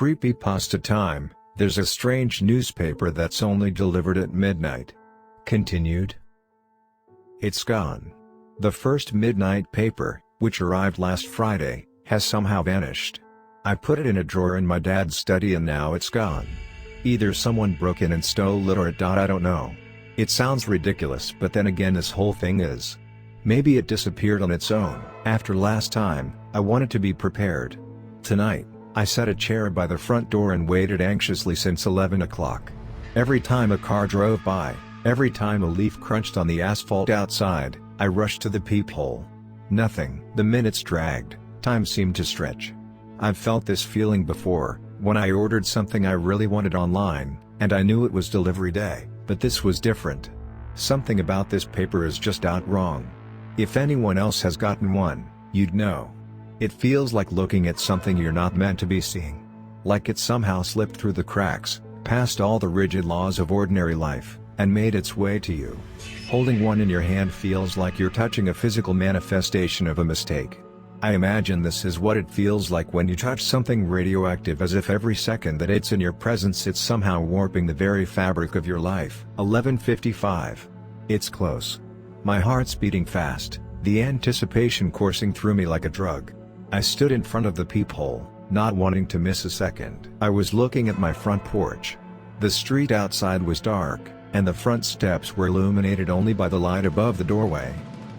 Creepypasta Time, there's a strange newspaper that's only delivered at midnight. Continued. It's gone. The first midnight paper, which arrived last Friday, has somehow vanished. I put it in a drawer in my dad's study and now it's gone. Either someone broke in and stole it or it I don't know. It sounds ridiculous, but then again this whole thing is. Maybe it disappeared on its own. After last time, I wanted to be prepared. Tonight, I set a chair by the front door and waited anxiously since 11 o'clock. Every time a car drove by, every time a leaf crunched on the asphalt outside, I rushed to the peephole. Nothing. The minutes dragged, time seemed to stretch. I've felt this feeling before, when I ordered something I really wanted online, and I knew it was delivery day, but this was different. Something about this paper is just out wrong. If anyone else has gotten one, you'd know. It feels like looking at something you're not meant to be seeing. Like it somehow slipped through the cracks, past all the rigid laws of ordinary life, and made its way to you. Holding one in your hand feels like you're touching a physical manifestation of a mistake. I imagine this is what it feels like when you touch something radioactive, as if every second that it's in your presence it's somehow warping the very fabric of your life. 11:55. It's close. My heart's beating fast, the anticipation coursing through me like a drug. I stood in front of the peephole, not wanting to miss a second. I was looking at my front porch. The street outside was dark, and the front steps were illuminated only by the light above the doorway.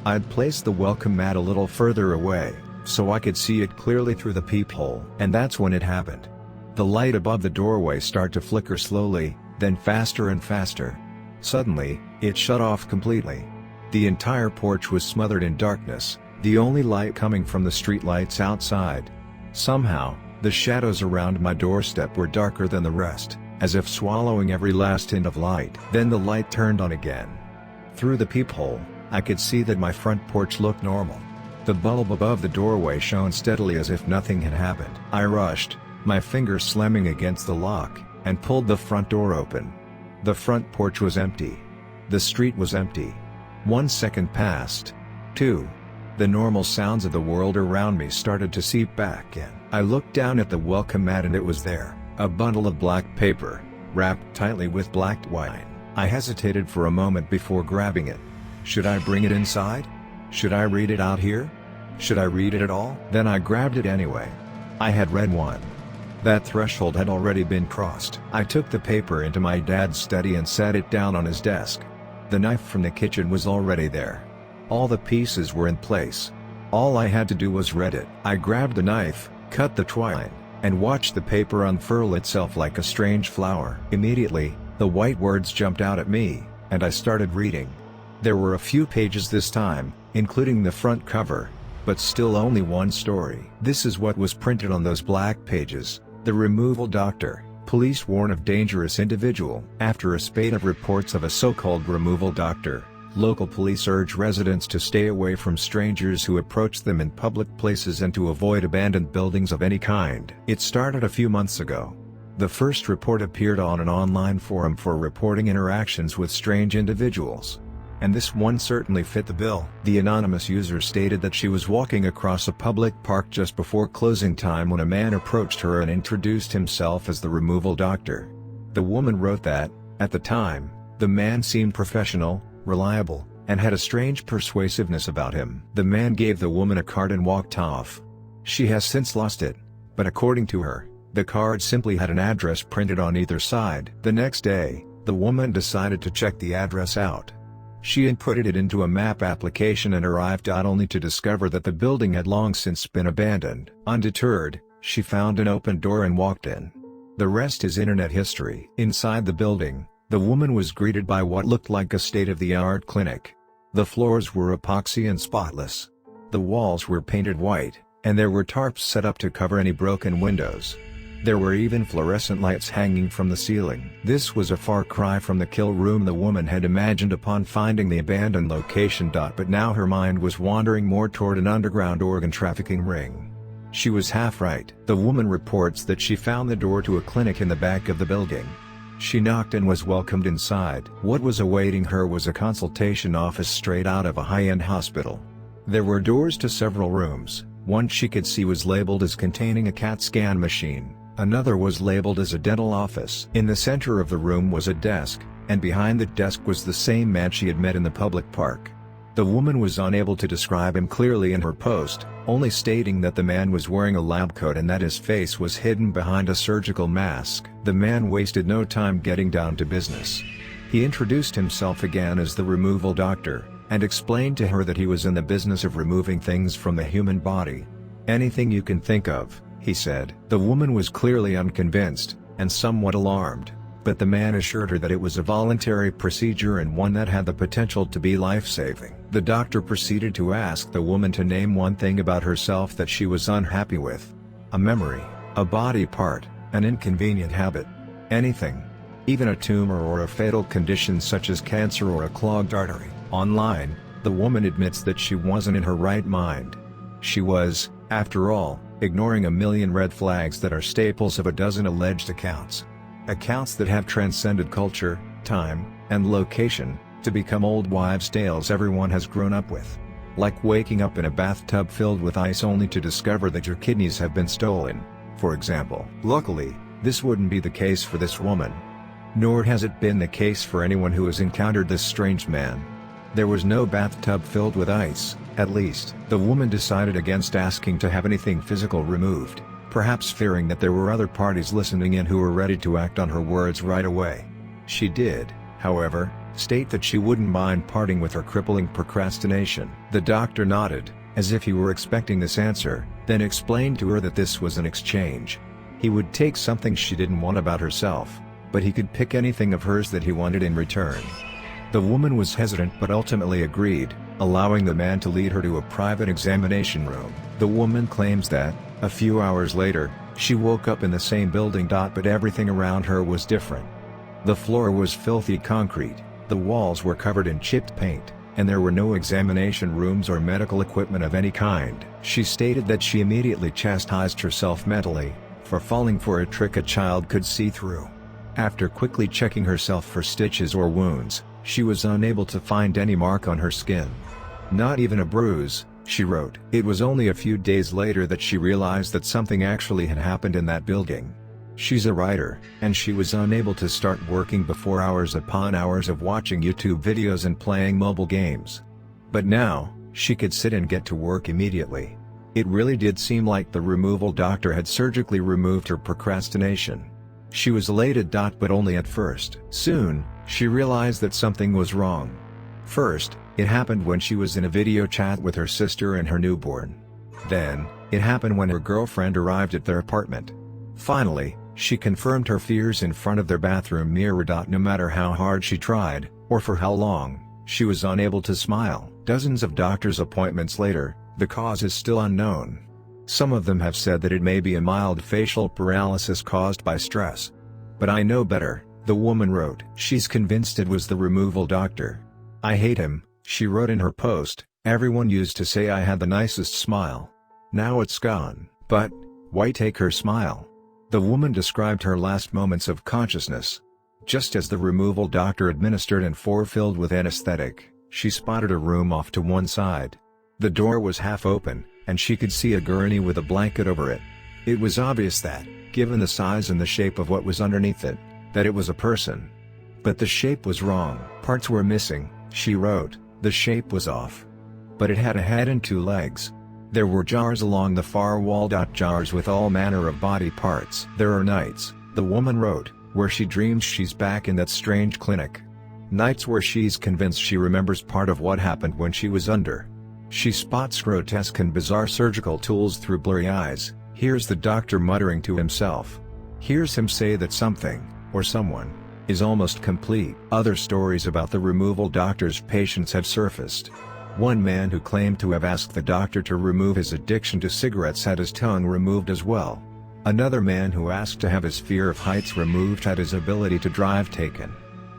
I'd placed the welcome mat a little further away, so I could see it clearly through the peephole. And that's when it happened. The light above the doorway started to flicker slowly, then faster and faster. Suddenly, it shut off completely. The entire porch was smothered in darkness, the only light coming from the street lights outside. Somehow, the shadows around my doorstep were darker than the rest, as if swallowing every last hint of light. Then the light turned on again. Through the peephole, I could see that my front porch looked normal. The bulb above the doorway shone steadily as if nothing had happened. I rushed, my fingers slamming against the lock, and pulled the front door open. The front porch was empty. The street was empty. 1 second passed. 2. The normal sounds of the world around me started to seep back in. I looked down at the welcome mat and it was there, a bundle of black paper, wrapped tightly with black twine. I hesitated for a moment before grabbing it. Should I bring it inside? Should I read it out here? Should I read it at all? Then I grabbed it anyway. I had read one. That threshold had already been crossed. I took the paper into my dad's study and set it down on his desk. The knife from the kitchen was already there. All the pieces were in place. All I had to do was read it. I grabbed the knife, cut the twine, and watched the paper unfurl itself like a strange flower. Immediately, the white words jumped out at me, and I started reading. There were a few pages this time, including the front cover, but still only one story. This is what was printed on those black pages. The removal doctor. Police warn of dangerous individual. After a spate of reports of a so-called removal doctor, local police urge residents to stay away from strangers who approach them in public places and to avoid abandoned buildings of any kind. It started a few months ago. The first report appeared on an online forum for reporting interactions with strange individuals. And this one certainly fit the bill. The anonymous user stated that she was walking across a public park just before closing time when a man approached her and introduced himself as the removal doctor. The woman wrote that, at the time, the man seemed professional, reliable, and had a strange persuasiveness about him. The man gave the woman a card and walked off. She has since lost it, but according to her, the card simply had an address printed on either side. The next day, the woman decided to check the address out. She inputted it into a map application and arrived out only to discover that the building had long since been abandoned. Undeterred, she found an open door and walked in. The rest is internet history. Inside the building, the woman was greeted by what looked like a state-of-the-art clinic. The floors were epoxy and spotless. The walls were painted white, and there were tarps set up to cover any broken windows. There were even fluorescent lights hanging from the ceiling. This was a far cry from the kill room the woman had imagined upon finding the abandoned location. But now her mind was wandering more toward an underground organ trafficking ring. She was half right. The woman reports that she found the door to a clinic in the back of the building. She knocked and was welcomed inside. What was awaiting her was a consultation office straight out of a high-end hospital. There were doors to several rooms. One she could see was labeled as containing a CAT scan machine. Another was labeled as a dental office. In the center of the room was a desk, and behind the desk was the same man she had met in the public park. The woman was unable to describe him clearly in her post, only stating that the man was wearing a lab coat and that his face was hidden behind a surgical mask. The man wasted no time getting down to business. He introduced himself again as the removal doctor, and explained to her that he was in the business of removing things from the human body. "Anything you can think of," he said. The woman was clearly unconvinced, and somewhat alarmed, but the man assured her that it was a voluntary procedure and one that had the potential to be life-saving. The doctor proceeded to ask the woman to name one thing about herself that she was unhappy with. A memory, a body part, an inconvenient habit. Anything. Even a tumor or a fatal condition such as cancer or a clogged artery. Online, the woman admits that she wasn't in her right mind. She was, after all, ignoring a million red flags that are staples of a dozen alleged accounts. Accounts that have transcended culture, time, and location, to become old wives' tales everyone has grown up with. Like waking up in a bathtub filled with ice only to discover that your kidneys have been stolen, for example. Luckily, this wouldn't be the case for this woman. Nor has it been the case for anyone who has encountered this strange man. There was no bathtub filled with ice, at least. The woman decided against asking to have anything physical removed, perhaps fearing that there were other parties listening in who were ready to act on her words right away. She did, however, state that she wouldn't mind parting with her crippling procrastination. The doctor nodded, as if he were expecting this answer, then explained to her that this was an exchange. He would take something she didn't want about herself, but he could pick anything of hers that he wanted in return. The woman was hesitant but ultimately agreed, allowing the man to lead her to a private examination room. The woman claims that, a few hours later, she woke up in the same building. But everything around her was different. The floor was filthy concrete, the walls were covered in chipped paint, and there were no examination rooms or medical equipment of any kind. She stated that she immediately chastised herself mentally, for falling for a trick a child could see through. After quickly checking herself for stitches or wounds, she was unable to find any mark on her skin. Not even a bruise, she wrote. It was only a few days later that she realized that something actually had happened in that building. She's a writer, and she was unable to start working before hours upon hours of watching YouTube videos and playing mobile games. But now, she could sit and get to work immediately. It really did seem like the removal doctor had surgically removed her procrastination. She was elated. But only at first. Soon, she realized that something was wrong. First, it happened when she was in a video chat with her sister and her newborn. Then, it happened when her girlfriend arrived at their apartment. Finally, she confirmed her fears in front of their bathroom mirror. No matter how hard she tried, or for how long, she was unable to smile. Dozens of doctor's appointments later, the cause is still unknown. Some of them have said that it may be a mild facial paralysis caused by stress. But I know better, the woman wrote. She's convinced it was the removal doctor. I hate him, she wrote in her post. Everyone used to say I had the nicest smile. Now it's gone. But, why take her smile? The woman described her last moments of consciousness. Just as the removal doctor administered Envato filled with anesthetic, she spotted a room off to one side. The door was half open, and she could see a gurney with a blanket over it. It was obvious that, given the size and the shape of what was underneath it, that it was a person. But the shape was wrong. Parts were missing, she wrote. The shape was off. But it had a head and two legs. There were jars along the far wall. Jars with all manner of body parts. There are nights, the woman wrote, where she dreams she's back in that strange clinic. Nights where she's convinced she remembers part of what happened when she was under. She spots grotesque and bizarre surgical tools through blurry eyes. Hears the doctor muttering to himself. Hears him say that something, or someone, is almost complete. Other stories about the removal doctor's patients have surfaced. One man who claimed to have asked the doctor to remove his addiction to cigarettes had his tongue removed as well. Another man who asked to have his fear of heights removed had his ability to drive taken.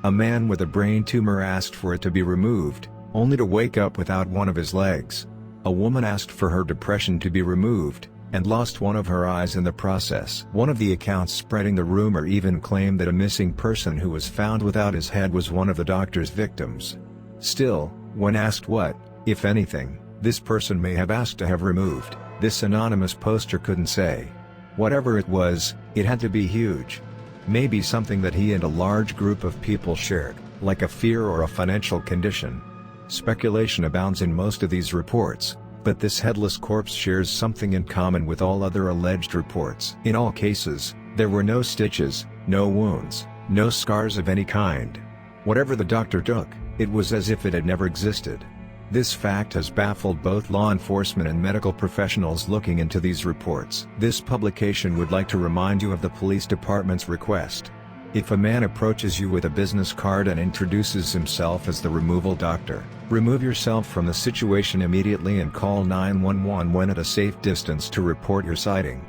A man with a brain tumor asked for it to be removed, only to wake up without one of his legs. A woman asked for her depression to be removed, and lost one of her eyes in the process. One of the accounts spreading the rumor even claimed that a missing person who was found without his head was one of the doctor's victims. Still, when asked what, if anything, this person may have asked to have removed, this anonymous poster couldn't say. Whatever it was, it had to be huge. Maybe something that he and a large group of people shared, like a fear or a financial condition. Speculation abounds in most of these reports, but this headless corpse shares something in common with all other alleged reports. In all cases, there were no stitches, no wounds, no scars of any kind. Whatever the doctor took, it was as if it had never existed. This fact has baffled both law enforcement and medical professionals looking into these reports. This publication would like to remind you of the police department's request. If a man approaches you with a business card and introduces himself as the removal doctor, remove yourself from the situation immediately and call 911 when at a safe distance to report your sighting.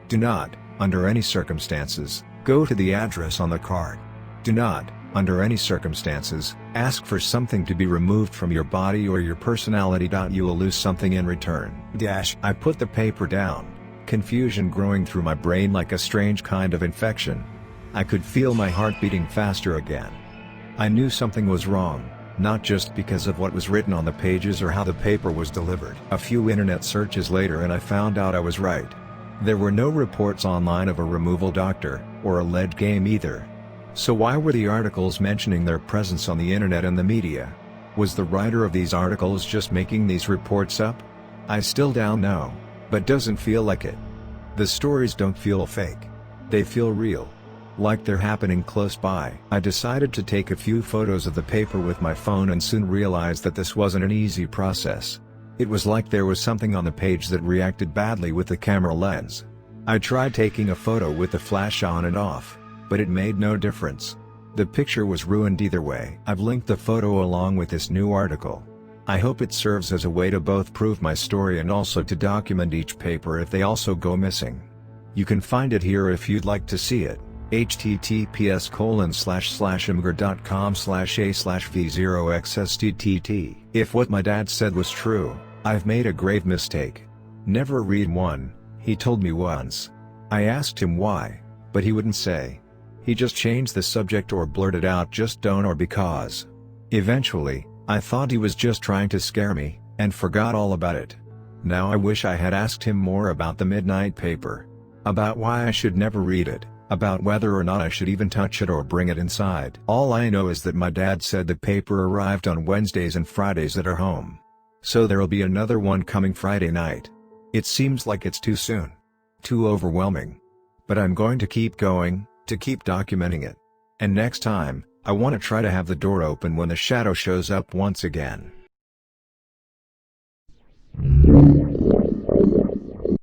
Do not, under any circumstances, go to the address on the card. Do not, under any circumstances, ask for something to be removed from your body or your personality. You will lose something in return. I put the paper down, confusion growing through my brain like a strange kind of infection. I could feel my heart beating faster again. I knew something was wrong, not just because of what was written on the pages or how the paper was delivered. A few internet searches later and I found out I was right. There were no reports online of a removal doctor, or a lead game either. So why were the articles mentioning their presence on the internet and the media? Was the writer of these articles just making these reports up? I still don't know, but doesn't feel like it. The stories don't feel fake. They feel real. Like they're happening close by. I decided to take a few photos of the paper with my phone and soon realized that this wasn't an easy process. It was like there was something on the page that reacted badly with the camera lens. I tried taking a photo with the flash on and off, but it made no difference. The picture was ruined either way. I've linked the photo along with this new article. I hope it serves as a way to both prove my story and also to document each paper if they also go missing. You can find it here if you'd like to see it. https://imgur.com/a/v0xstt. If what my dad said was true, I've made a grave mistake. Never read one, he told me once. I asked him why, but he wouldn't say. He just changed the subject or blurted out just don't or because. Eventually, I thought he was just trying to scare me, and forgot all about it. Now I wish I had asked him more about the midnight paper. About why I should never read it. About whether or not I should even touch it or bring it inside. All I know is that my dad said the paper arrived on Wednesdays and Fridays at our home. So there'll be another one coming Friday night. It seems like it's too soon. Too overwhelming. But I'm going to keep going, to keep documenting it. And next time, I want to try to have the door open when the shadow shows up once again.